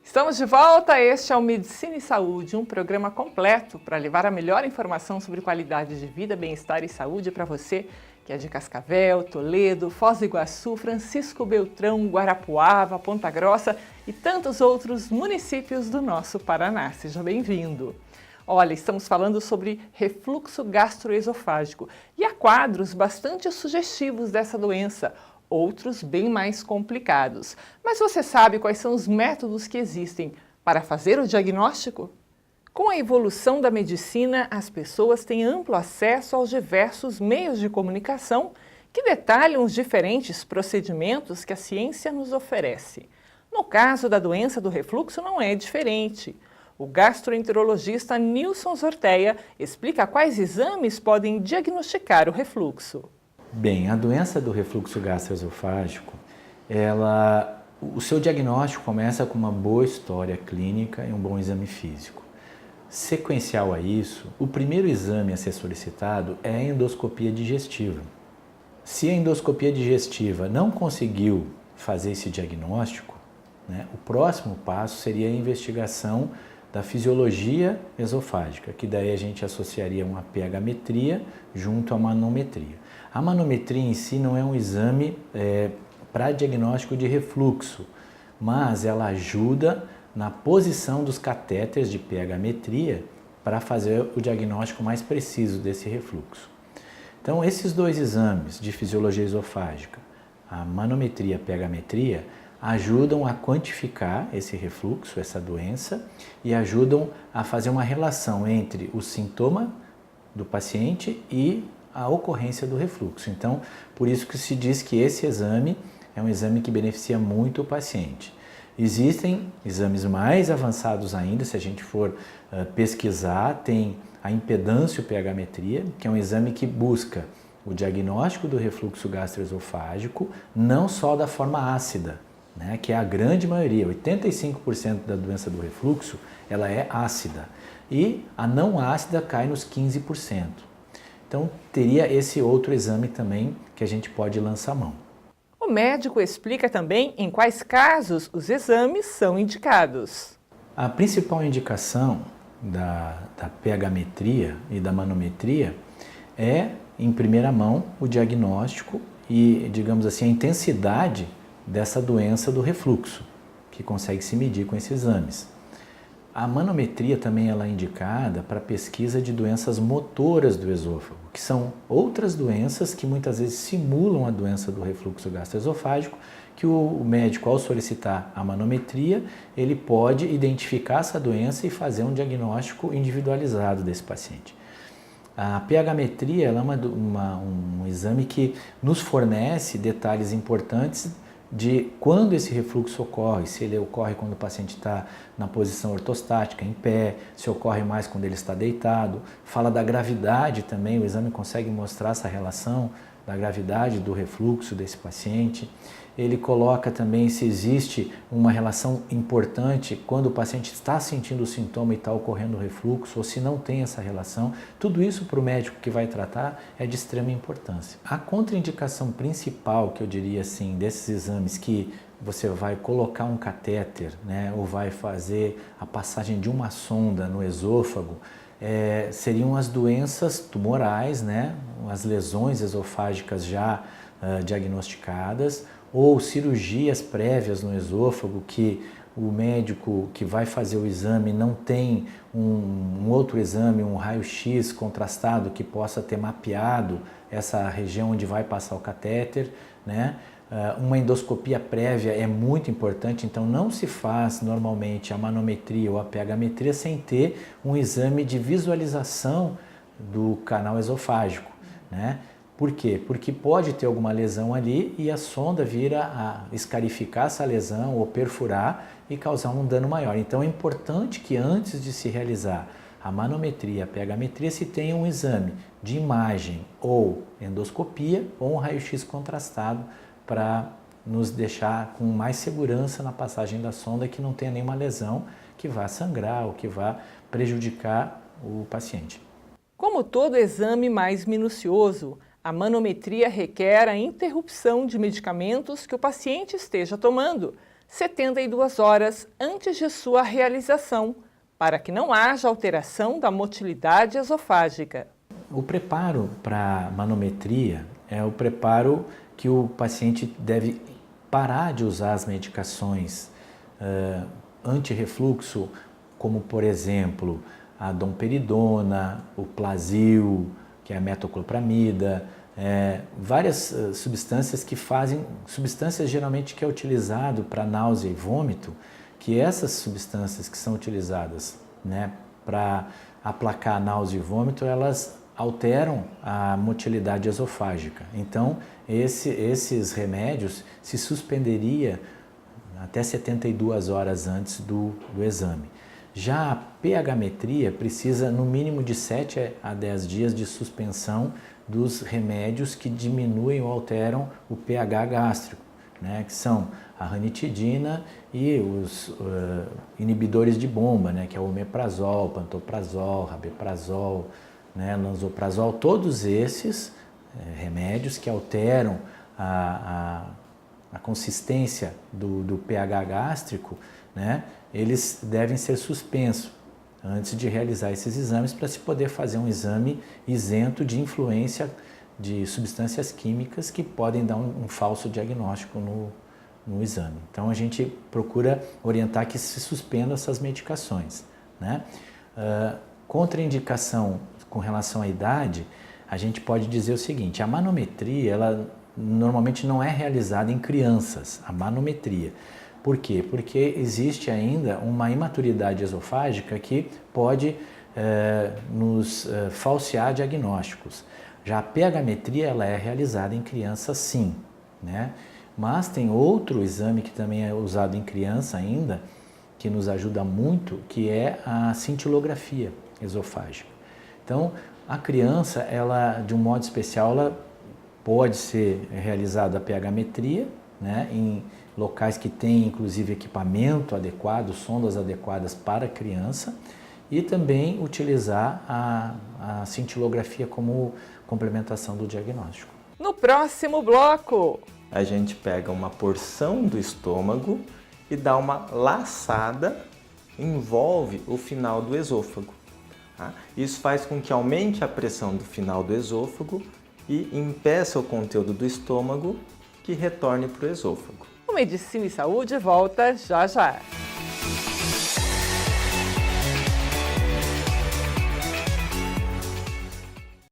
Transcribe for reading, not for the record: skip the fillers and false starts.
Estamos de volta, este é o Medicina e Saúde, um programa completo para levar a melhor informação sobre qualidade de vida, bem-estar e saúde para você que é de Cascavel, Toledo, Foz do Iguaçu, Francisco Beltrão, Guarapuava, Ponta Grossa e tantos outros municípios do nosso Paraná. Seja bem-vindo! Olha, estamos falando sobre refluxo gastroesofágico e há quadros bastante sugestivos dessa doença, outros bem mais complicados. Mas você sabe quais são os métodos que existem para fazer o diagnóstico? Com a evolução da medicina, as pessoas têm amplo acesso aos diversos meios de comunicação que detalham os diferentes procedimentos que a ciência nos oferece. No caso da doença do refluxo não é diferente. O gastroenterologista Nilson Zorteia explica quais exames podem diagnosticar o refluxo. Bem, a doença do refluxo gastroesofágico, o seu diagnóstico começa com uma boa história clínica e um bom exame físico. Sequencial a isso, o primeiro exame a ser solicitado é a endoscopia digestiva. Se a endoscopia digestiva não conseguiu fazer esse diagnóstico, o próximo passo seria a investigação da fisiologia esofágica, que daí a gente associaria uma pH-metria junto à manometria. A manometria em si não é um exame para diagnóstico de refluxo, mas ela ajuda na posição dos catéteres de pH-metria para fazer o diagnóstico mais preciso desse refluxo. Então, esses dois exames de fisiologia esofágica, a manometria e a pH-metria, ajudam a quantificar esse refluxo, essa doença, e ajudam a fazer uma relação entre o sintoma do paciente e a ocorrência do refluxo. Então, por isso que se diz que esse exame é um exame que beneficia muito o paciente. Existem exames mais avançados ainda, se a gente for pesquisar, tem a impedância pH-metria, que é um exame que busca o diagnóstico do refluxo gastroesofágico, não só da forma ácida, que é a grande maioria, 85% da doença do refluxo, ela é ácida, e a não ácida cai nos 15%. Então, teria esse outro exame também que a gente pode lançar mão. O médico explica também em quais casos os exames são indicados. A principal indicação da pH-metria e da manometria é, em primeira mão, o diagnóstico e, digamos assim, a intensidade dessa doença do refluxo, que consegue se medir com esses exames. A manometria também ela é indicada para pesquisa de doenças motoras do esôfago, que são outras doenças que muitas vezes simulam a doença do refluxo gastroesofágico, que o médico, ao solicitar a manometria, ele pode identificar essa doença e fazer um diagnóstico individualizado desse paciente. A pH-metria ela é um exame que nos fornece detalhes importantes de quando esse refluxo ocorre, se ele ocorre quando o paciente está na posição ortostática, em pé, se ocorre mais quando ele está deitado. Fala da gravidade também, o exame consegue mostrar essa relação da gravidade do refluxo desse paciente. Ele coloca também se existe uma relação importante quando o paciente está sentindo o sintoma e está ocorrendo o refluxo, ou se não tem essa relação. Tudo isso para o médico que vai tratar é de extrema importância. A contraindicação principal, que eu diria assim, desses exames que você vai colocar um catéter, ou vai fazer a passagem de uma sonda no esôfago, seriam as doenças tumorais, as lesões esofágicas já diagnosticadas, ou cirurgias prévias no esôfago que o médico que vai fazer o exame não tem um outro exame, um raio-x contrastado que possa ter mapeado essa região onde vai passar o catéter, Uma endoscopia prévia é muito importante, então não se faz normalmente a manometria ou a pH-metria sem ter um exame de visualização do canal esofágico, Por quê? Porque pode ter alguma lesão ali e a sonda vira a escarificar essa lesão ou perfurar e causar um dano maior. Então é importante que antes de se realizar a manometria, a pH-metria, se tenha um exame de imagem ou endoscopia ou um raio-x contrastado para nos deixar com mais segurança na passagem da sonda e que não tenha nenhuma lesão que vá sangrar ou que vá prejudicar o paciente. Como todo exame mais minucioso, a manometria requer a interrupção de medicamentos que o paciente esteja tomando, 72 horas antes de sua realização, para que não haja alteração da motilidade esofágica. O preparo para a manometria é o preparo que o paciente deve parar de usar as medicações anti-refluxo, como por exemplo a domperidona, o Plasil, que é a metoclopramida, várias substâncias substâncias geralmente que é utilizado para náusea e vômito, que essas substâncias que são utilizadas, né, para aplacar a náusea e vômito, elas alteram a motilidade esofágica. Então, esses remédios se suspenderia até 72 horas antes do exame. Já a pH-metria precisa no mínimo de 7 a 10 dias de suspensão dos remédios que diminuem ou alteram o pH gástrico, né, que são a ranitidina e os inibidores de bomba, né, que é o omeprazol, pantoprazol, rabeprazol, né, lansoprazol, todos esses remédios que alteram a consistência do pH gástrico, né, eles devem ser suspensos antes de realizar esses exames para se poder fazer um exame isento de influência de substâncias químicas que podem dar um falso diagnóstico no exame. Então a gente procura orientar que se suspendam essas medicações, né? Contraindicação com relação à idade, a gente pode dizer o seguinte: a manometria, ela normalmente não é realizada em crianças, a manometria. Por quê? Porque existe ainda uma imaturidade esofágica que pode nos falsear diagnósticos. Já a pH-metria, ela é realizada em criança sim, né? Mas tem outro exame que também é usado em criança ainda, que nos ajuda muito, que é a cintilografia esofágica. Então, a criança, ela, de um modo especial, ela pode ser realizada a pH-metria, né, em locais que têm, inclusive, equipamento adequado, sondas adequadas para a criança, e também utilizar a cintilografia como complementação do diagnóstico. No próximo bloco, a gente pega uma porção do estômago e dá uma laçada, envolve o final do esôfago. Tá? Isso faz com que aumente a pressão do final do esôfago e impeça o conteúdo do estômago que retorne para o esôfago. o Medicina e Saúde volta já já.